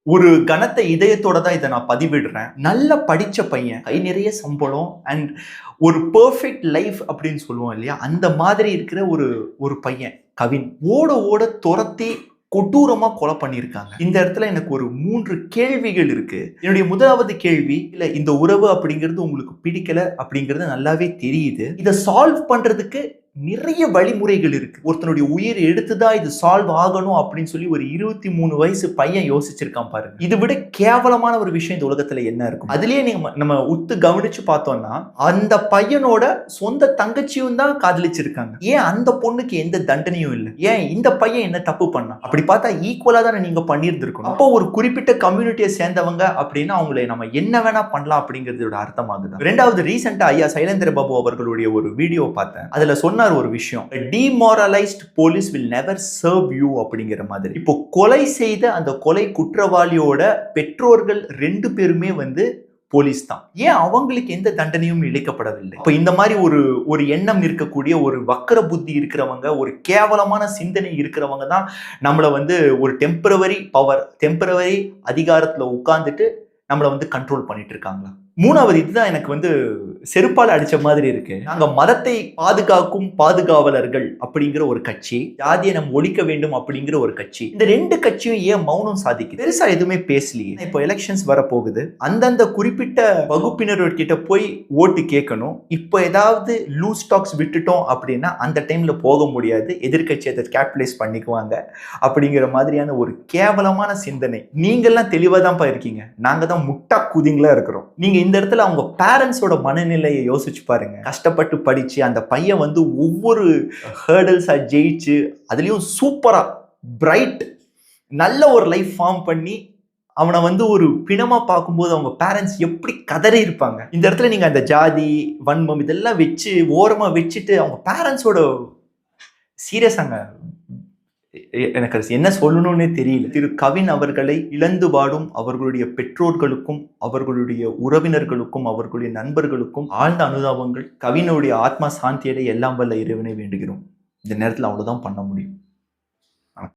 ஒரு கனத்த இதயத்தோட தான் இதை நான் பதிவிடுறேன். நல்ல படிச்ச பையன், கை நிறைய சம்பளம் அண்ட் ஒரு பெர்ஃபெக்ட் லைஃப் அப்படின்னு சொல்லுவோம் இல்லையா? அந்த மாதிரி இருக்கிற ஒரு ஒரு பையன் கவின். ஓட ஓட துரத்தி கொடூரமா கொலை பண்ணியிருக்காங்க. இந்த இடத்துல எனக்கு ஒரு 3 கேள்விகள் இருக்கு. என்னுடைய முதலாவது கேள்வி, இல்ல இந்த உறவு அப்படிங்கிறது உங்களுக்கு பிடிக்கல அப்படிங்கிறது நல்லாவே தெரியுது. இதை சால்வ் பண்றதுக்கு நிறைய வழிமுறைகள் இருக்கு. ஒருத்தனுடைய உயிர் எடுத்துதான் இது சால்வ் ஆகணும் அப்படின்னு சொல்லி ஒரு 23 வயசு பையன் யோசிச்சிருக்கான் பாருங்க. இதை விட கேவலமான ஒரு விஷயம் இந்த உலகத்துல என்ன இருக்கும்? அதுலயே நம்ம உத்து கவனிச்சு பார்த்தோம்னா அந்த பையனோட சொந்த தங்கச்சியும் தான் காதலிச்சிருக்காங்க. ஏன் அந்த பொண்ணுக்கு எந்த தண்டனையும் இல்லை? ஏன் இந்த பையன் என்ன தப்பு பண்ணா? அப்படி பார்த்தா ஈக்குவலா தானே நீங்க பண்ணியிருந்திருக்கணும். அப்போ ஒரு குறிப்பிட்ட கம்யூனிட்டியை சேர்ந்தவங்க அப்படின்னா அவங்களை நம்ம என்ன வேணா பண்ணலாம் அப்படிங்கிறதோட அர்த்தமாகுது. ரெண்டாவது, ரீசெண்டா ஐயா சைலேந்திர பாபு அவர்களுடைய ஒரு வீடியோ பார்த்தேன். அதுல சொன்ன ஒரு விஷயம், demoralised police will never serve you அப்படிங்கிற மாதிரி. இப்போ கொலை செய்த அந்த கொலை குற்றவாளியோட பெற்றோர்கள் 2 பேருமே போலீஸ் தான். ஏன் அவங்களுக்கு எந்த தண்டனையும் இழைக்கப்படவில்லை? இப்ப இந்த மாதிரி ஒரு எண்ணம் இருக்கக்கூடிய ஒரு வக்கர புத்தி இருக்கிறவங்க, ஒரு கேவலமான சிந்தனை இருக்கிறவங்க தான் நம்மள ஒரு டெம்பரவரி பவர், டெம்பரவரி அதிகாரத்துல உட்கார்ந்துட்டு நம்மள கண்ட்ரோல் பண்ணிட்டு இருக்காங்களா? மூணாவது, இதுதான் எனக்கு செருப்பால் அடிச்ச மாதிரி இருக்கு. நாங்க மதத்தை பாதுகாக்கும் பாதுகாவலர்கள் அப்படிங்கிற ஒரு கட்சி, ஜாதியை நம்ம ஒழிக்க வேண்டும் அப்படிங்கிற ஒரு கட்சி. இந்த 2 கட்சியும் ஏன் மௌனம் சாதிக்குது? பெருசா எதுவுமே பேசலையே. இப்போ எலெக்ஷன்ஸ் வரப்போகுது. அந்தந்த குறிப்பிட்ட வகுப்பினர்கிட்ட போய் ஓட்டு கேட்கணும். இப்போ ஏதாவது லூஸ் டாக்ஸ் விட்டுட்டோம் அப்படின்னா அந்த டைம்ல போக முடியாது. எதிர்கட்சி அதை கேபிட்டலைஸ் பண்ணிக்குவாங்க அப்படிங்கிற மாதிரியான ஒரு கேவலமான சிந்தனை. நீங்கெல்லாம் தெளிவா தான் இருக்கீங்க. நாங்க தான் முட்டா குதிங்களா இருக்கிறோம். நீங்க இந்த இடத்துல அவங்க பேரண்ட்ஸோட மனநிலையை யோசிச்சு பாருங்க. கஷ்டப்பட்டு படிச்சு அந்த பையன் ஒவ்வொரு ஹேர்டல்ஸா ஜெயிச்சு அதுலயும் சூப்பரா பிரைட் நல்ல ஒரு லைஃப் ஃபார்ம் பண்ணி அவனை ஒரு பிணமா பார்க்கும்போது அவங்க பேரண்ட்ஸ் எப்படி கதறி இருப்பாங்க. இந்த இடத்துல நீங்க அந்த ஜாதி வன்மம் இதெல்லாம் வச்சு ஓரமா வச்சுட்டு அவங்க பேரண்ட்ஸோட சீரியஸாங்க, எனக்கு என்ன சொல்லணும்னே தெரியல. திரு கவின் அவர்களை இழந்து வாடும் அவர்களுடைய பெற்றோர்களுக்கும் அவர்களுடைய உறவினர்களுக்கும் அவர்களுடைய நண்பர்களுக்கும் ஆழ்ந்த அனுதாபங்கள். கவினுடைய ஆத்மா சாந்தியடை எல்லாம் வல்ல இறைவனை வேண்டுகிறோம். இந்த நேரத்தில் அவ்வளவுதான் பண்ண முடியும்.